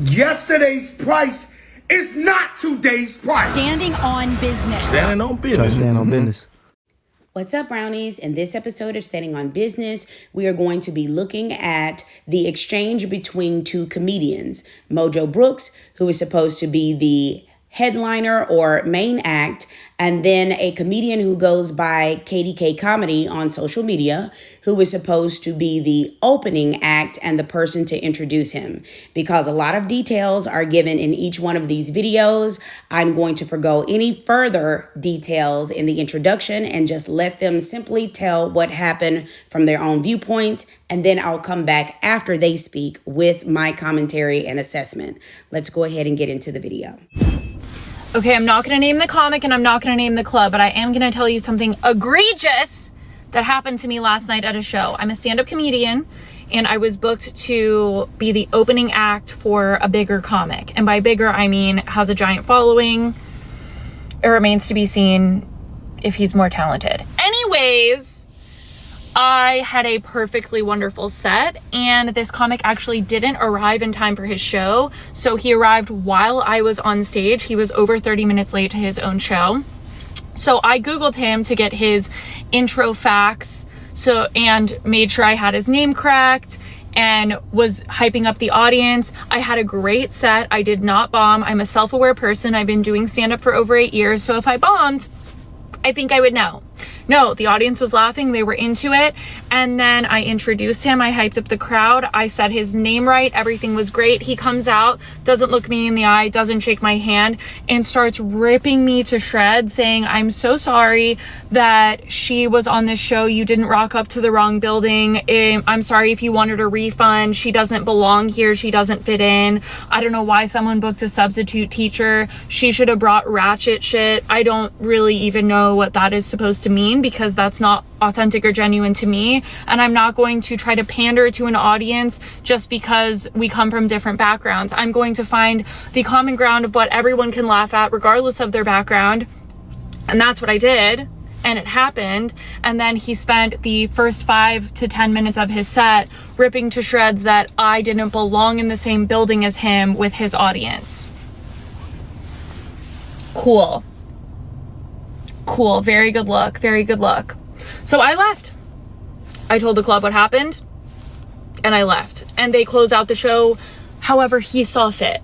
Yesterday's price is not today's price. Standing on business. Standing on business. Stand on business. What's up, brownies? In this episode of Standing on Business, we are going to be looking at the exchange between two comedians, Mojo Brooks, who is supposed to be the headliner or main act, and then a comedian who goes by KDK Comedy on social media, who is supposed to be the opening act and the person to introduce him. Because a lot of details are given in each one of these videos, I'm going to forgo any further details in the introduction and just let them simply tell what happened from their own viewpoints, and then I'll come back after they speak with my commentary and assessment. Let's go ahead and get into the video. Okay, I'm not going to name the comic and I'm not going to name the club, but I am going to tell you something egregious that happened to me last night at a show. I'm a stand-up comedian and I was booked to be the opening act for a bigger comic. And by bigger, I mean has a giant following. It remains to be seen if he's more talented. Anyways, I had a perfectly wonderful set, and this comic actually didn't arrive in time for his show. So he arrived while I was on stage. He was over 30 minutes late to his own show. So I Googled him to get his intro facts, and made sure I had his name correct and was hyping up the audience. I had a great set. I did not bomb. I'm a self-aware person. I've been doing stand-up for over 8 years. So if I bombed, I think I would know. No, the audience was laughing. They were into it. And then I introduced him. I hyped up the crowd. I said his name right. Everything was great. He comes out, doesn't look me in the eye, doesn't shake my hand, and starts ripping me to shreds, saying, I'm so sorry that she was on this show. You didn't rock up to the wrong building. I'm sorry if you wanted a refund. She doesn't belong here. She doesn't fit in. I don't know why someone booked a substitute teacher. She should have brought ratchet shit. I don't really even know what that is supposed to mean, because that's not authentic or genuine to me. And I'm not going to try to pander to an audience just because we come from different backgrounds. I'm going to find the common ground of what everyone can laugh at regardless of their background. And that's what I did. And it happened. And then he spent the first 5 to 10 minutes of his set ripping to shreds that I didn't belong in the same building as him with his audience. Cool. Very good look. So I left. I told the club what happened and I left. And they closed out the show however he saw fit.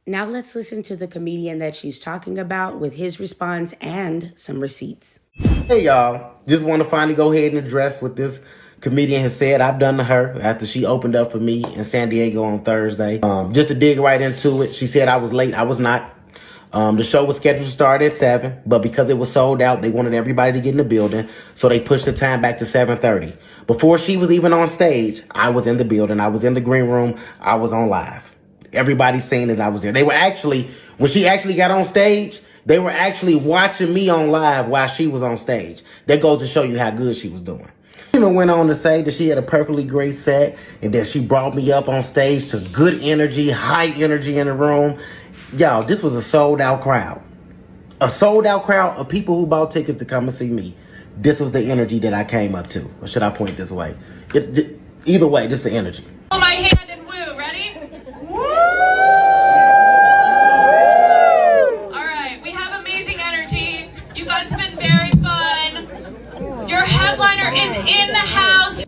Now let's listen to the comedian that she's talking about with his response and some receipts. Hey y'all, just want to finally go ahead and address what this comedian has said I've done to her after she opened up for me in San Diego on Thursday. Just to dig right into it, she said I was late. I was not. The show was scheduled to start at 7, but because it was sold out, they wanted everybody to get in the building, so they pushed the time back to 7:30. Before she was even on stage, I was in the building. I was in the green room. I was on live. Everybody's saying that I was there. They were actually, when she actually got on stage, they were actually watching me on live while she was on stage. That goes to show you how good she was doing. She even went on to say that she had a perfectly great set and that she brought me up on stage to good energy, high energy in the room. Y'all, this was a sold-out crowd. A sold-out crowd of people who bought tickets to come and see me. This was the energy that I came up to. Or should I point this way? Either way, this is the energy. Hold my hand and woo. Ready? Woo! All right, we have amazing energy. You guys have been very fun. Your headliner is in the house.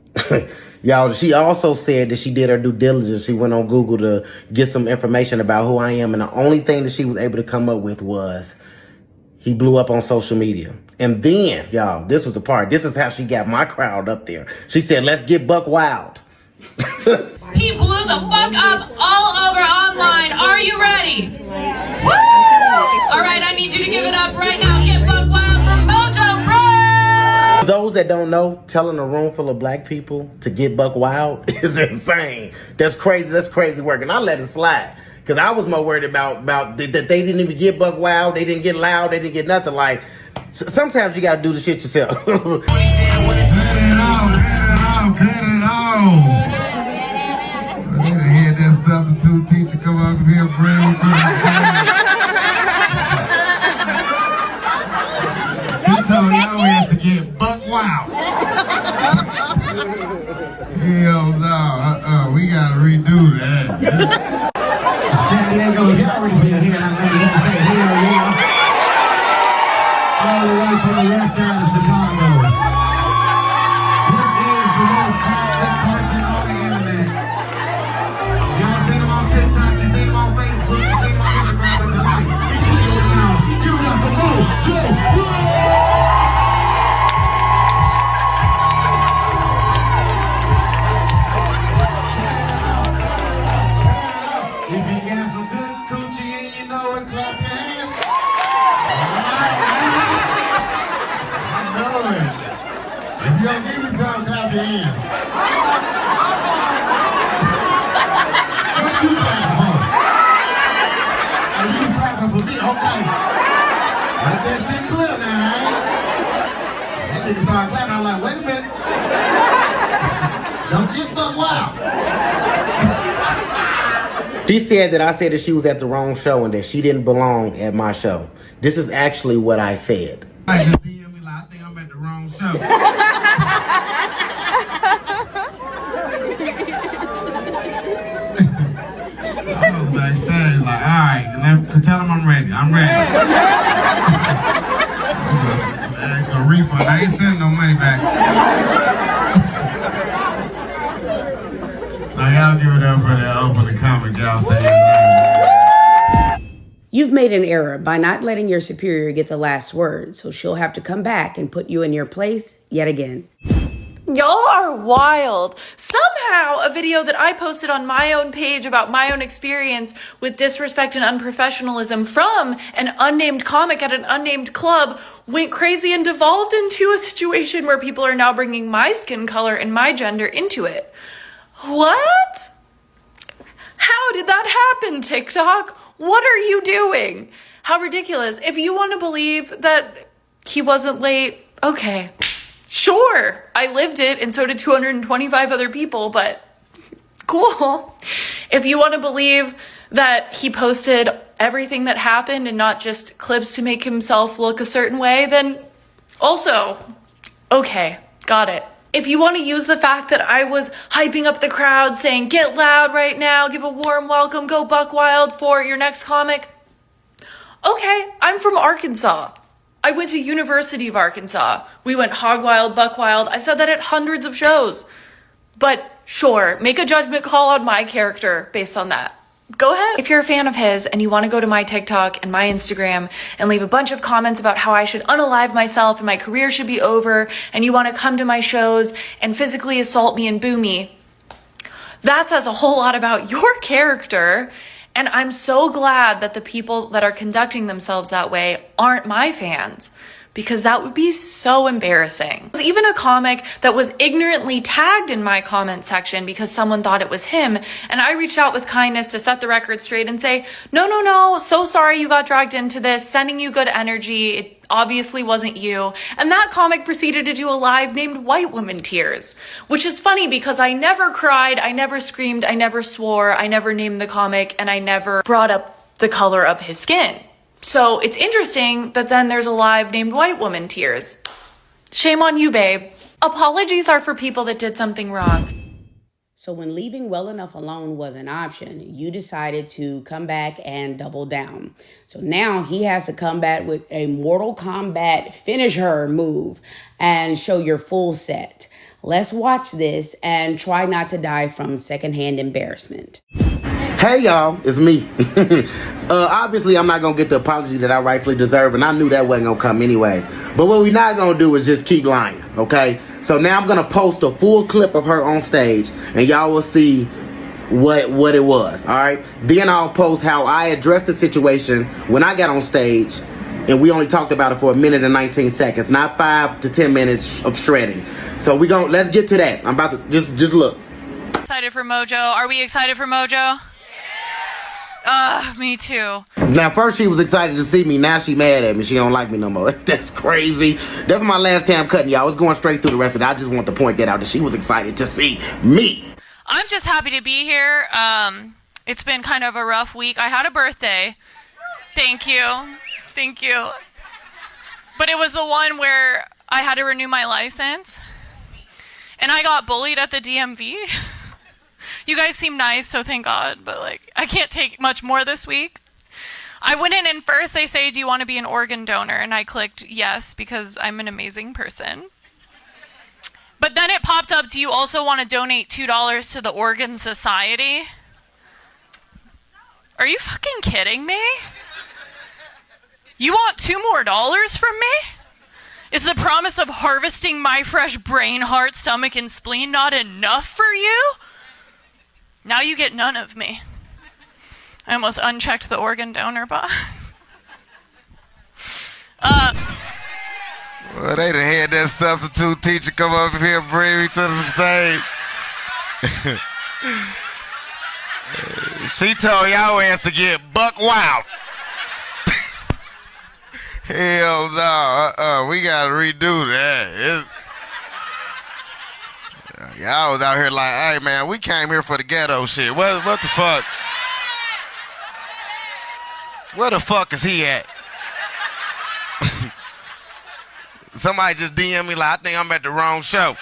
Y'all, she also said that she did her due diligence. She went on Google to get some information about who I am. And the only thing that she was able to come up with was he blew up on social media. And then, y'all, this was the part. This is how she got my crowd up there. She said, let's get buck wild. He blew the fuck up all over online. Are you ready? Woo! All right, I need you to give it up right now. Get buck wild from Mojo Brooks. For those that don't know, telling a room full of black people to get buck wild is insane. That's crazy. That's crazy work. And I let it slide because I was more worried about that they didn't even get buck wild. They didn't get loud. They didn't get nothing. Like, sometimes you got to do the shit yourself. Cut it out. I need to hear that substitute teacher come up here and bring me to the stage. She told y'all ass to get buck wild. Hell no, we gotta redo that. clap your hands. What you clapping for? Are you clapping for me? Okay. Let that shit clear now, eh? That nigga started clapping. I'm like, wait a minute. Don't get buck wild. She said that I said that she was at the wrong show and that she didn't belong at my show. This is actually what I said. I just DM me like, I think I'm at the wrong show. I was backstage like, all right, tell him I'm ready. I'm ready. Ask for a refund. I ain't sending no money back. Now y'all give it up for that opening comment. Y'all say your name. You've made an error by not letting your superior get the last word, so she'll have to come back and put you in your place yet again. Y'all are wild. Somehow a video that I posted on my own page about my own experience with disrespect and unprofessionalism from an unnamed comic at an unnamed club went crazy and devolved into a situation where people are now bringing my skin color and my gender into it. What? How did that happen, TikTok? What are you doing? How ridiculous. If you want to believe that he wasn't late, okay. Sure, I lived it, and so did 225 other people, but cool. If you want to believe that he posted everything that happened and not just clips to make himself look a certain way, then also, okay, got it. If you want to use the fact that I was hyping up the crowd, saying, get loud right now, give a warm welcome, go buck wild for your next comic, okay, I'm from Arkansas. I went to University of Arkansas. We went hog wild, buck wild. I've said that at hundreds of shows. But sure, make a judgment call on my character based on that. Go ahead. If you're a fan of his and you want to go to my TikTok and my Instagram and leave a bunch of comments about how I should unalive myself and my career should be over, and you want to come to my shows and physically assault me and boo me, that says a whole lot about your character. And I'm so glad that the people that are conducting themselves that way aren't my fans, because that would be so embarrassing. Even a comic that was ignorantly tagged in my comment section because someone thought it was him, and I reached out with kindness to set the record straight and say, no, so sorry you got dragged into this, sending you good energy, it obviously wasn't you. And that comic proceeded to do a live named White Woman Tears, which is funny because I never cried, I never screamed, I never swore, I never named the comic, and I never brought up the color of his skin. So it's interesting that then there's a live named White Woman Tears. Shame on you, babe. Apologies are for people that did something wrong. So when leaving well enough alone was an option, you decided to come back and double down. So now he has to come back with a Mortal Kombat finish her move and show your full set. Let's watch this and try not to die from secondhand embarrassment. Hey y'all, it's me. Obviously I'm not gonna get the apology that I rightfully deserve, and I knew that wasn't gonna come anyways. But what we're not gonna do is just keep lying, okay? So now I'm gonna post a full clip of her on stage, and y'all will see what it was, all right? Then I'll post how I addressed the situation when I got on stage, and we only talked about it for 1 minute and 19 seconds, not 5 to 10 minutes of shredding. So let's get to that. I'm about to just look. Excited for Mojo? Are we excited for Mojo? Me too. Now, first she was excited to see me. Now she mad at me. She don't like me no more. That's crazy. That's my last time cutting y'all. I was going straight through the rest of it. I just want to point that out, that she was excited to see me. I'm just happy to be here. It's been kind of a rough week. I had a birthday. Thank you. But it was the one where I had to renew my license. And I got bullied at the DMV. You guys seem nice, so thank God, but I can't take much more this week. I went in and first they say, do you want to be an organ donor? And I clicked yes, because I'm an amazing person. But then it popped up, do you also want to donate $2 to the Organ Society? Are you fucking kidding me? You want $2 more from me? Is the promise of harvesting my fresh brain, heart, stomach, and spleen not enough for you? Now you get none of me. I almost unchecked the organ donor box. Well, they done had that substitute teacher come up here and bring me to the stage. She told y'all ass to get buck wild. Hell no, we gotta redo that. Y'all was out here like, hey man, we came here for the ghetto shit. What the fuck? Where the fuck is he at? Somebody just DM me like, I think I'm at the wrong show.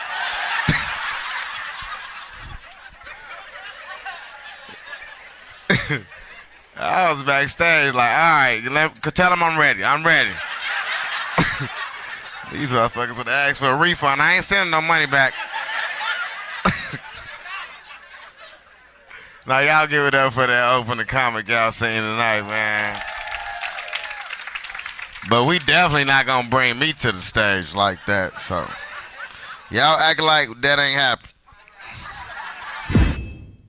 I was backstage like, all right, tell them I'm ready. I'm ready. These motherfuckers would ask for a refund. I ain't sending no money back. Now y'all give it up for that opening comic y'all seen tonight, man. But we definitely not gonna bring me to the stage like that. So y'all act like that ain't happened.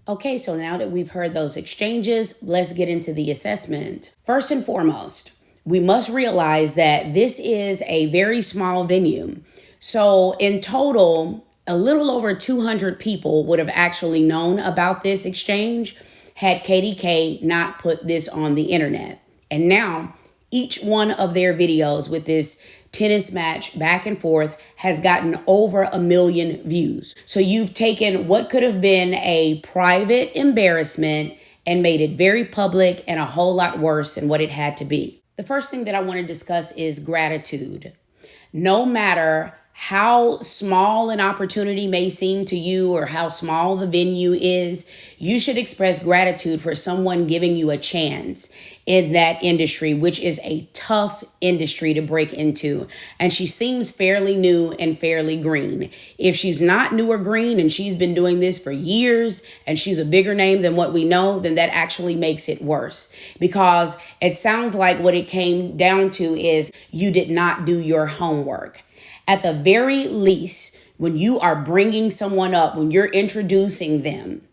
Okay, so now that we've heard those exchanges, let's get into the assessment. First and foremost, we must realize that this is a very small venue. So in total, a little over 200 people would have actually known about this exchange had KDK not put this on the internet. And now each one of their videos with this tennis match back and forth has gotten over 1 million views. So you've taken what could have been a private embarrassment and made it very public and a whole lot worse than what it had to be. The first thing that I want to discuss is gratitude. No matter how small an opportunity may seem to you or how small the venue is, you should express gratitude for someone giving you a chance in that industry, which is a tough industry to break into. And she seems fairly new and fairly green. If she's not new or green and she's been doing this for years and she's a bigger name than what we know, then that actually makes it worse, because it sounds like what it came down to is you did not do your homework. At the very least, when you are bringing someone up, when you're introducing them,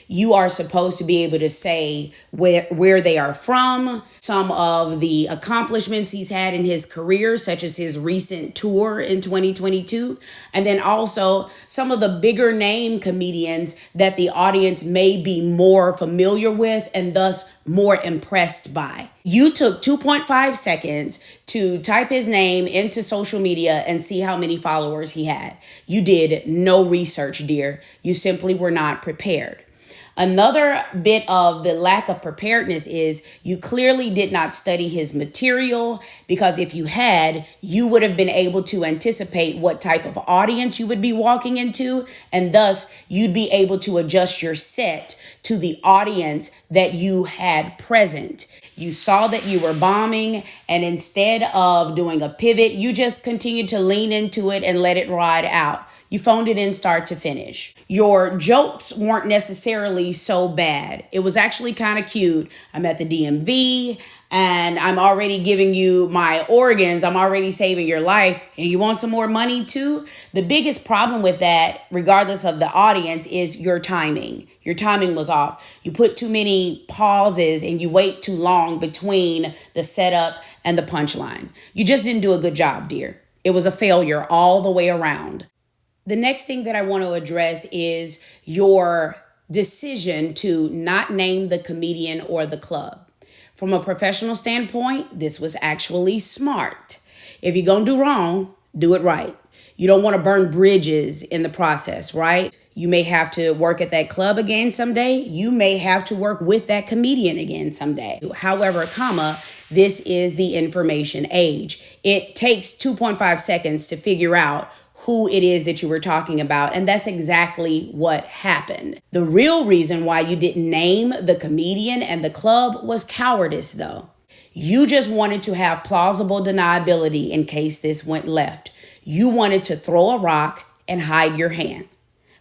you are supposed to be able to say where they are from, some of the accomplishments he's had in his career, such as his recent tour in 2022, and then also some of the bigger name comedians that the audience may be more familiar with and thus more impressed by. You took 2.5 seconds to type his name into social media and see how many followers he had. You did no research, dear. You simply were not prepared. Another bit of the lack of preparedness is you clearly did not study his material, because if you had, you would have been able to anticipate what type of audience you would be walking into, and thus you'd be able to adjust your set to the audience that you had present. You saw that you were bombing, and instead of doing a pivot, you just continued to lean into it and let it ride out. You phoned it in start to finish. Your jokes weren't necessarily so bad. It was actually kind of cute. I'm at the DMV and I'm already giving you my organs. I'm already saving your life. And you want some more money too? The biggest problem with that, regardless of the audience, is your timing. Your timing was off. You put too many pauses and you wait too long between the setup and the punchline. You just didn't do a good job, dear. It was a failure all the way around. The next thing that I want to address is your decision to not name the comedian or the club. From a professional standpoint, this was actually smart. If you're going to do wrong, do it right. You don't want to burn bridges in the process, right? You may have to work at that club again someday. You may have to work with that comedian again someday. However, this is the information age. It takes 2.5 seconds to figure out who it is that you were talking about. And that's exactly what happened. The real reason why you didn't name the comedian and the club was cowardice, though. You just wanted to have plausible deniability in case this went left. You wanted to throw a rock and hide your hand.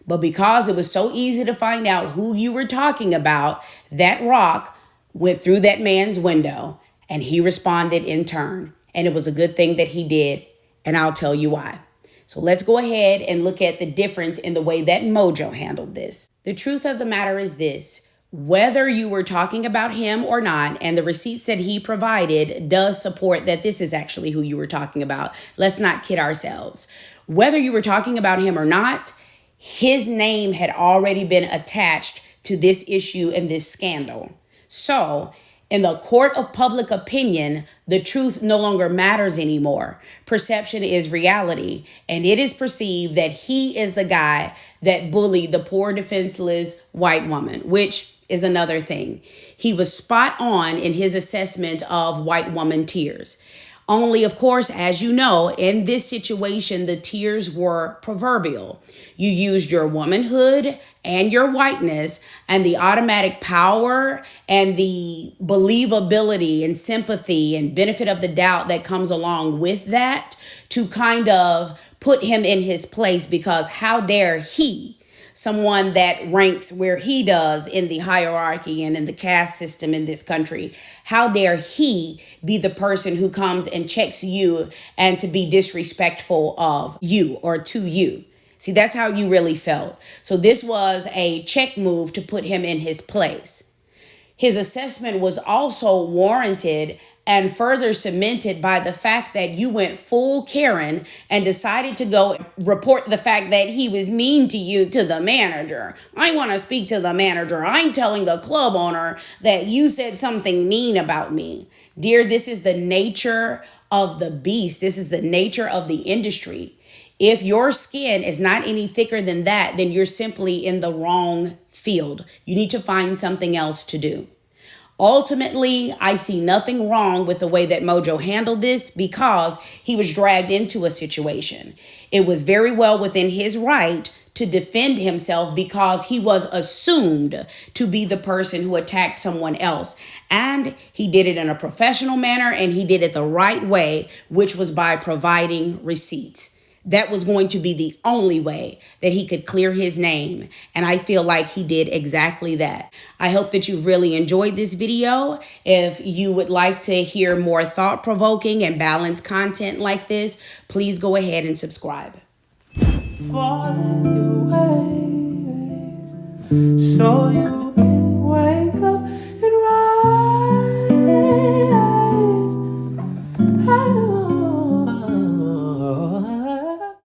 But because it was so easy to find out who you were talking about, that rock went through that man's window and he responded in turn. And it was a good thing that he did. And I'll tell you why. So let's go ahead and look at the difference in the way that Mojo handled this. The truth of the matter is this: Whether you were talking about him or not, and the receipts that he provided does support that this is actually who you were talking about. Let's not kid ourselves. Whether you were talking about him or not, his name had already been attached to this issue and this scandal. So, in the court of public opinion, the truth no longer matters anymore. Perception is reality, and it is perceived that he is the guy that bullied the poor, defenseless white woman, which is another thing. He was spot on in his assessment of white woman tears. Only, of course, as you know, in this situation, the tears were proverbial. You used your womanhood and your whiteness and the automatic power and the believability and sympathy and benefit of the doubt that comes along with that to kind of put him in his place, because how dare he, someone that ranks where he does in the hierarchy and in the caste system in this country, how dare he be the person who comes and checks you and to be disrespectful of you or to you? See, that's how you really felt. So this was a check move to put him in his place. His assessment was also warranted and further cemented by the fact that you went full Karen and decided to go report the fact that he was mean to you to the manager. I want to speak to the manager. I'm telling the club owner that you said something mean about me. Dear, this is the nature of the beast. This is the nature of the industry. If your skin is not any thicker than that, then you're simply in the wrong field. You need to find something else to do. Ultimately, I see nothing wrong with the way that Mojo handled this because he was dragged into a situation. It was very well within his right to defend himself because he was assumed to be the person who attacked someone else. And he did it in a professional manner, and he did it the right way, which was by providing receipts. That was going to be the only way that he could clear his name. And I feel like he did exactly that. I hope that you've really enjoyed this video. If you would like to hear more thought-provoking and balanced content like this, please go ahead and subscribe. Falling your way, so you can wake up.